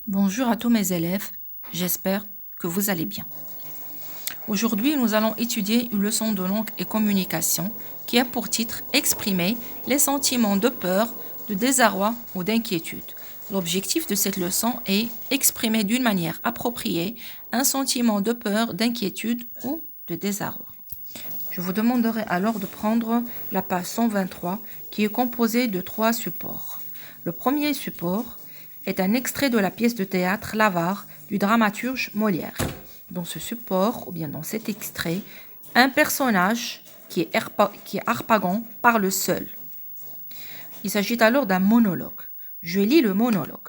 Bonjour à tous mes élèves, j'espère que vous allez bien. Aujourd'hui, nous allons étudier une leçon de langue et communication qui a pour titre Exprimer les sentiments de peur, de désarroi ou d'inquiétude. L'objectif de cette leçon est exprimer d'une manière appropriée un sentiment de peur, d'inquiétude ou de désarroi. Je vous demanderai alors de prendre la page 123 qui est composée de 3 supports. Le premier support est un extrait de la pièce de théâtre L'Avare du dramaturge Molière. Dans ce support, ou bien dans cet extrait, un personnage qui est Harpagon parle seul. Il s'agit alors d'un monologue. Je lis le monologue.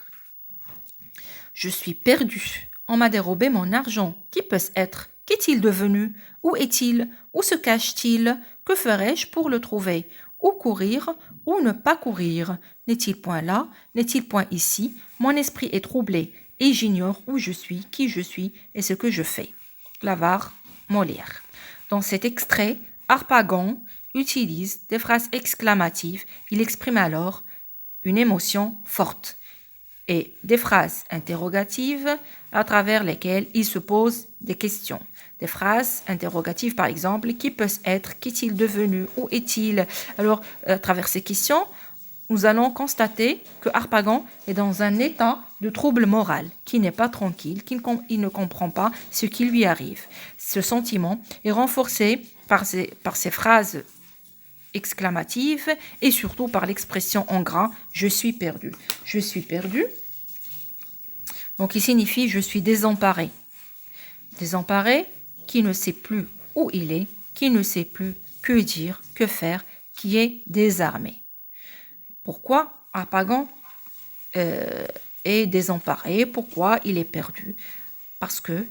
Je suis perdu. On m'a dérobé mon argent. Qui peut-ce être? Qu'est-il devenu? Où est-il? Où se cache-t-il? Que ferais-je pour le trouver? Où courir? Où ne pas courir? N'est-il point là? N'est-il point ici? Mon esprit est troublé et j'ignore où je suis, qui je suis et ce que je fais. L'Avare, Molière. Dans cet extrait, Harpagon utilise des phrases exclamatives. Il exprime alors une émotion forte et des phrases interrogatives à travers lesquelles il se pose des questions. Des phrases interrogatives, par exemple, qui peut être, qu'est-il devenu, où est-il? Alors, à travers ces questions, nous allons constater que Harpagon est dans un état de trouble moral, qui n'est pas tranquille, qu'il ne comprend pas ce qui lui arrive. Ce sentiment est renforcé par ces phrases exclamative et surtout par l'expression en gras « je suis perdu ». Je suis perdu, donc il signifie « je suis désemparé ». Désemparé, qui ne sait plus où il est, qui ne sait plus que dire, que faire, qui est désarmé. Pourquoi Harpagon est désemparé? Pourquoi il est perdu? Parce que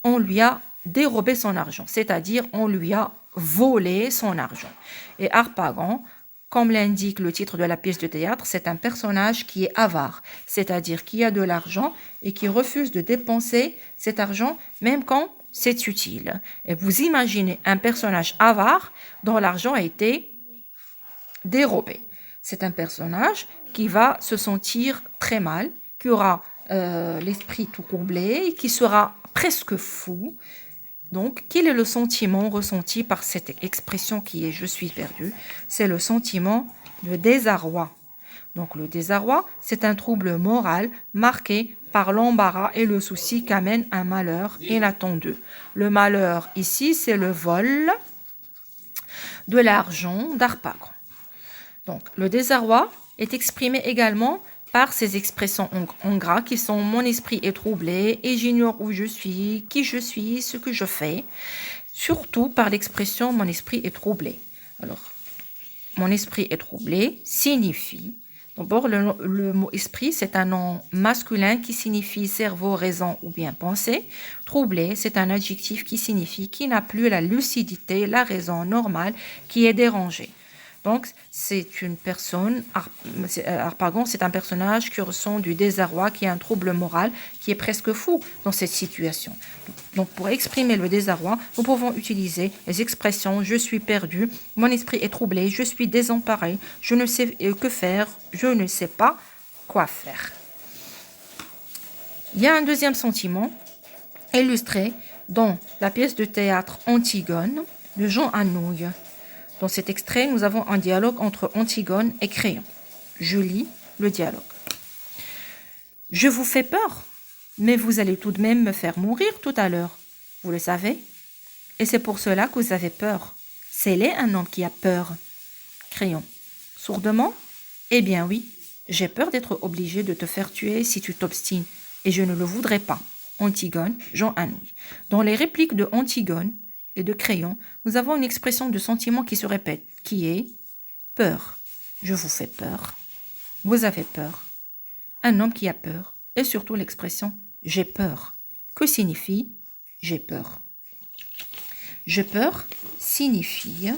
on lui a dérobé son argent, c'est-à-dire on lui a volé son argent. Et Harpagon, comme l'indique le titre de la pièce de théâtre, c'est un personnage qui est avare, c'est-à-dire qui a de l'argent et qui refuse de dépenser cet argent même quand c'est utile. Et vous imaginez un personnage avare dont l'argent a été dérobé. C'est un personnage qui va se sentir très mal, qui aura l'esprit tout troublé, qui sera presque fou. Donc, quel est le sentiment ressenti par cette expression qui est « je suis perdu » C'est le sentiment de désarroi. Donc, le désarroi, c'est un trouble moral marqué par l'embarras et le souci qu'amène un malheur inattendu. Le malheur, ici, c'est le vol de l'argent d'Harpagon. Donc, le désarroi est exprimé également par ces expressions en gras qui sont « mon esprit est troublé et j'ignore où je suis, qui je suis, ce que je fais », surtout par l'expression « mon esprit est troublé ». Alors, mon esprit est troublé signifie, d'abord le mot esprit, c'est un nom masculin qui signifie cerveau, raison ou bien pensée. Troublé, c'est un adjectif qui signifie qui n'a plus la lucidité, la raison normale, qui est dérangée. Donc, c'est une personne, Harpagon, c'est un personnage qui ressent du désarroi, qui a un trouble moral, qui est presque fou dans cette situation. Donc, pour exprimer le désarroi, nous pouvons utiliser les expressions « je suis perdu »,« mon esprit est troublé »,« je suis désemparé »,« je ne sais que faire »,« je ne sais pas quoi faire ». Il y a un deuxième sentiment illustré dans la pièce de théâtre Antigone de Jean Anouilh. Dans cet extrait, nous avons un dialogue entre Antigone et Créon. Je lis le dialogue. « Je vous fais peur, mais vous allez tout de même me faire mourir tout à l'heure. Vous le savez? Et c'est pour cela que vous avez peur. C'est laid un homme qui a peur. » Créon. Sourdement? Eh bien oui, j'ai peur d'être obligé de te faire tuer si tu t'obstines, et je ne le voudrais pas. Antigone, Jean Anouilh. Dans les répliques de Antigone et de Créon, nous avons une expression de sentiment qui se répète, qui est peur. Je vous fais peur. Vous avez peur. Un homme qui a peur. Et surtout l'expression j'ai peur. Que signifie j'ai peur? J'ai peur signifie...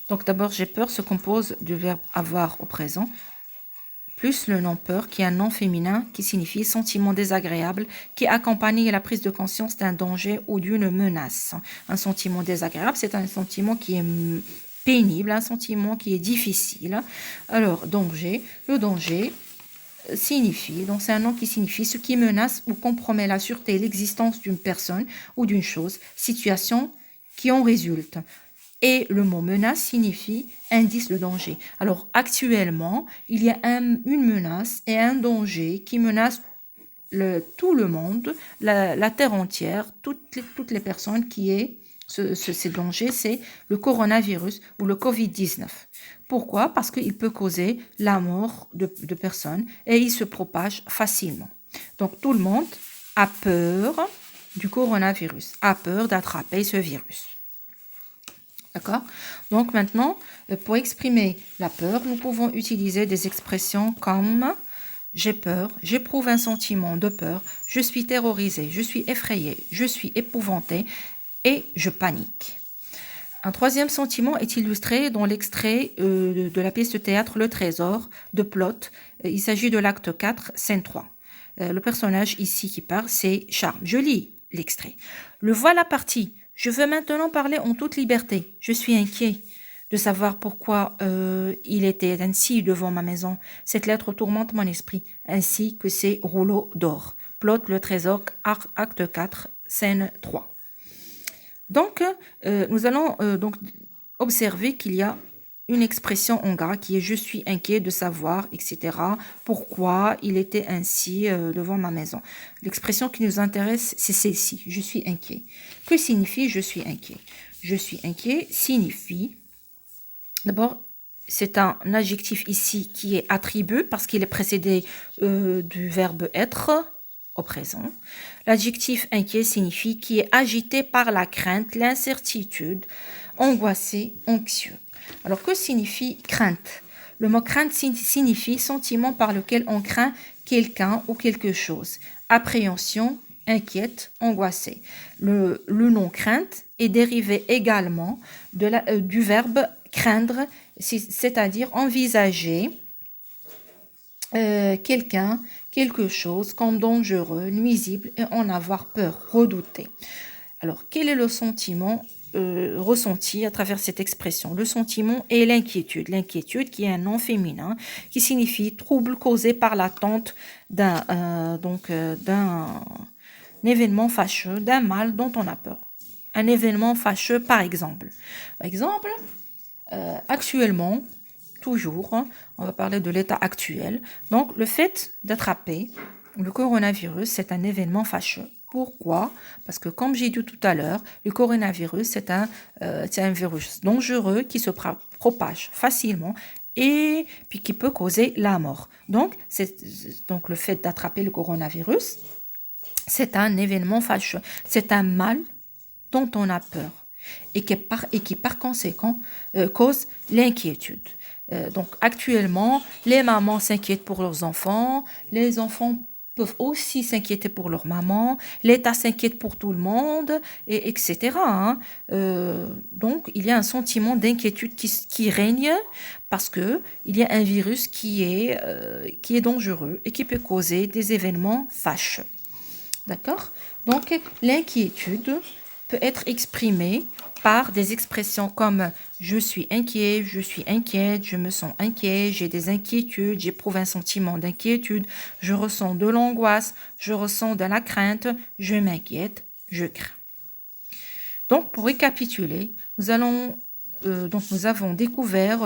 Donc d'abord, j'ai peur se compose du verbe avoir au présent, plus le nom peur, qui est un nom féminin qui signifie sentiment désagréable, qui accompagne la prise de conscience d'un danger ou d'une menace. Un sentiment désagréable, c'est un sentiment qui est pénible, un sentiment qui est difficile. Alors, danger, le danger, signifie, donc c'est un nom qui signifie ce qui menace ou compromet la sûreté et l'existence d'une personne ou d'une chose, situation qui en résulte. Et le mot menace signifie indice de danger. Alors actuellement, il y a une menace et un danger qui menacent tout le monde, la terre entière, toutes les personnes qui est ces dangers, c'est le coronavirus ou le Covid-19. Pourquoi? Parce qu'il peut causer la mort de personnes et il se propage facilement. Donc tout le monde a peur du coronavirus, a peur d'attraper ce virus. D'accord? Donc maintenant, pour exprimer la peur, nous pouvons utiliser des expressions comme j'ai peur, j'éprouve un sentiment de peur, je suis terrorisé, je suis effrayé, je suis épouvanté et je panique. Un troisième sentiment est illustré dans l'extrait de la pièce de théâtre Le Trésor de Plot. Il s'agit de l'acte 4, scène 3. Le personnage ici qui parle, c'est Charme. Je lis l'extrait. Le voilà parti. Je veux maintenant parler en toute liberté. Je suis inquiet de savoir pourquoi il était ainsi devant ma maison. Cette lettre tourmente mon esprit, ainsi que ces rouleaux d'or. Plot Le Trésor, acte 4, scène 3. Donc, nous allons donc observer qu'il y a une expression en gras qui est « je suis inquiet de savoir », etc. Pourquoi il était ainsi devant ma maison. L'expression qui nous intéresse, c'est celle-ci, « je suis inquiet ». Que signifie « je suis inquiet » ? « Je suis inquiet » signifie, d'abord, c'est un adjectif ici qui est attribut parce qu'il est précédé du verbe être au présent. L'adjectif inquiet signifie qui est agité par la crainte, l'incertitude, angoissé, anxieux. Alors que signifie crainte? Le mot crainte signifie sentiment par lequel on craint quelqu'un ou quelque chose. Appréhension, inquiète, angoissé. Le nom crainte est dérivé également du verbe craindre, c'est-à-dire envisager quelqu'un, quelque chose comme dangereux, nuisible et en avoir peur, redouter. Alors, quel est le sentiment ressenti à travers cette expression? Le sentiment est l'inquiétude. L'inquiétude qui est un nom féminin qui signifie trouble causé par l'attente d'un événement fâcheux, d'un mal dont on a peur. Un événement fâcheux, par exemple. Par exemple, actuellement, toujours, on va parler de l'état actuel. Donc, le fait d'attraper le coronavirus, c'est un événement fâcheux. Pourquoi? Parce que, comme j'ai dit tout à l'heure, le coronavirus, c'est un virus dangereux qui se propage facilement et puis qui peut causer la mort. Donc le fait d'attraper le coronavirus, c'est un événement fâcheux. C'est un mal dont on a peur et qui par conséquent cause l'inquiétude. Donc actuellement, les mamans s'inquiètent pour leurs enfants, les enfants peuvent aussi s'inquiéter pour leur maman, l'État s'inquiète pour tout le monde, etc. Donc il y a un sentiment d'inquiétude qui règne parce que il y a un virus qui est dangereux et qui peut causer des événements fâcheux. D'accord? Donc l'inquiétude peut être exprimée par des expressions comme je suis inquiet, je suis inquiète, je me sens inquiet, j'ai des inquiétudes, j'éprouve un sentiment d'inquiétude, je ressens de l'angoisse, je ressens de la crainte, je m'inquiète, je crains. Donc pour récapituler, nous avons découvert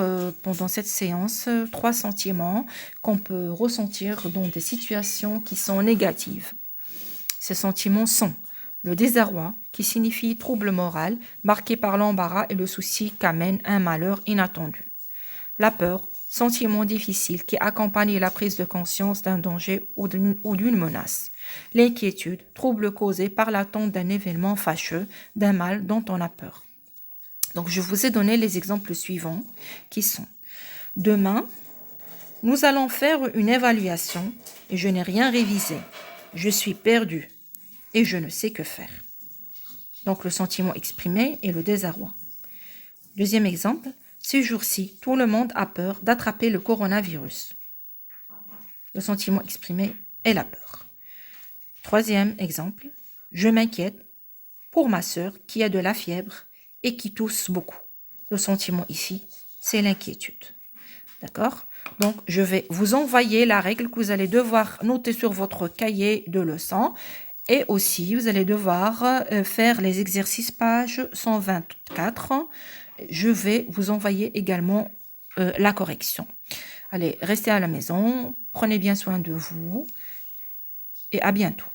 pendant cette séance 3 sentiments qu'on peut ressentir dans des situations qui sont négatives. Ces sentiments sont le désarroi, qui signifie trouble moral, marqué par l'embarras et le souci qu'amène un malheur inattendu. La peur, sentiment difficile qui accompagne la prise de conscience d'un danger ou d'une menace. L'inquiétude, trouble causé par l'attente d'un événement fâcheux, d'un mal dont on a peur. Donc je vous ai donné les exemples suivants qui sont: demain, nous allons faire une évaluation et je n'ai rien révisé. Je suis perdu et je ne sais que faire. Donc le sentiment exprimé est le désarroi. Deuxième exemple, ces jours-ci, tout le monde a peur d'attraper le coronavirus. Le sentiment exprimé est la peur. Troisième exemple, je m'inquiète pour ma sœur qui a de la fièvre et qui tousse beaucoup. Le sentiment ici, c'est l'inquiétude. D'accord? Donc, je vais vous envoyer la règle que vous allez devoir noter sur votre cahier de leçons. Et aussi, vous allez devoir faire les exercices page 124. Je vais vous envoyer également la correction. Allez, restez à la maison, prenez bien soin de vous et à bientôt.